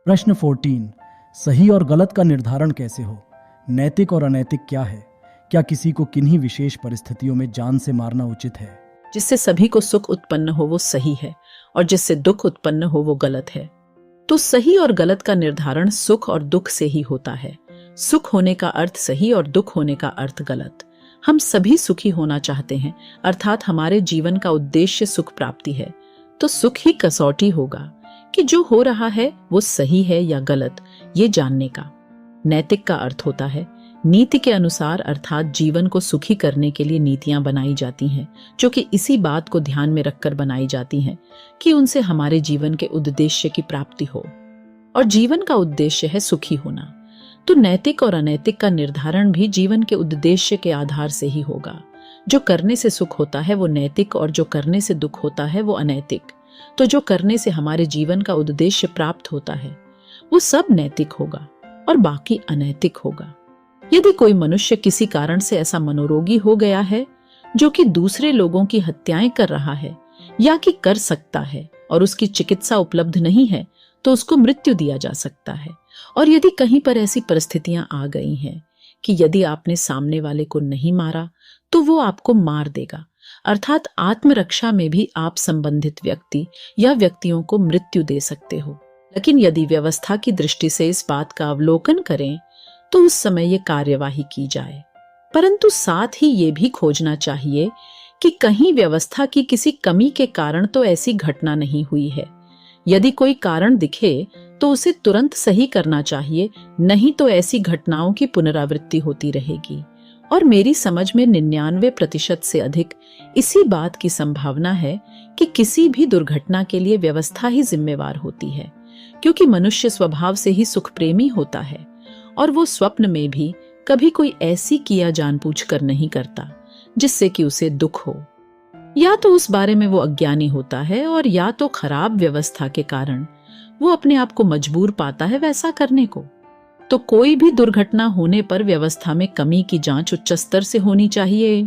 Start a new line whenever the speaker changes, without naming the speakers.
प्रश्न 14। सही और गलत का निर्धारण कैसे हो? नैतिक और अनैतिक क्या है? क्या किसी को किन्हीं विशेष परिस्थितियों में जान से मारना उचित है?
जिससे सभी को सुख उत्पन्न हो वो सही है और जिससे दुख उत्पन्न हो वो गलत है। तो सही और गलत का निर्धारण सुख और दुख से ही होता है। सुख होने का अर्थ सही और दुख होने का अर्थ गलत। हम सभी सुखी होना चाहते हैं, अर्थात हमारे जीवन का उद्देश्य सुख प्राप्ति है। तो सुख ही कसौटी होगा कि जो हो रहा है वो सही है या गलत, ये जानने का। नैतिक का अर्थ होता है नीति के अनुसार, अर्थात जीवन को सुखी करने के लिए नीतियां बनाई जाती हैं, जो कि इसी बात को ध्यान में रखकर बनाई जाती हैं कि उनसे हमारे जीवन के उद्देश्य की प्राप्ति हो। और जीवन का उद्देश्य है सुखी होना। तो नैतिक और अनैतिक का निर्धारण भी जीवन के उद्देश्य के आधार से ही होगा। जो करने से सुख होता है वो नैतिक और जो करने से दुख होता है वो अनैतिक। तो जो करने से हमारे जीवन का उद्देश्य प्राप्त होता है वो सब नैतिक होगा और बाकी अनैतिक होगा। यदि कोई मनुष्य किसी कारण से ऐसा मनोरोगी हो गया है जो कि दूसरे लोगों की हत्याएं कर रहा है या कि कर सकता है और उसकी चिकित्सा उपलब्ध नहीं है, तो उसको मृत्यु दिया जा सकता है। और यदि कहीं पर ऐसी परिस्थितियां आ गई हैं कि यदि आपने सामने वाले को नहीं मारा तो वो आपको मार देगा, अर्थात आत्मरक्षा में भी आप संबंधित व्यक्ति या व्यक्तियों को मृत्यु दे सकते हो। लेकिन यदि व्यवस्था की दृष्टि से इस बात का अवलोकन करें तो उस समय ये कार्यवाही की जाए। परंतु साथ ही ये भी खोजना चाहिए कि कहीं व्यवस्था की किसी कमी के कारण तो ऐसी घटना नहीं हुई है। यदि कोई कारण दिखे तो उसे तुरंत सही करना चाहिए, नहीं तो ऐसी घटनाओं की पुनरावृत्ति होती रहेगी। और मेरी समझ में 99% से अधिक इसी बात की संभावना है कि किसी भी दुर्घटना के लिए व्यवस्था ही जिम्मेवार होती है, क्योंकि मनुष्य स्वभाव से ही सुख प्रेमी होता है और वो स्वप्न में भी कभी कोई ऐसी किया जानबूझकर नहीं करता जिससे कि उसे दुख हो। या तो उस बारे में वो अज्ञानी होता है और या तो खराब व्यवस्था के कारण वो अपने आप को मजबूर पाता है वैसा करने को। तो कोई भी दुर्घटना होने पर व्यवस्था में कमी की जांच उच्च स्तर से होनी चाहिए।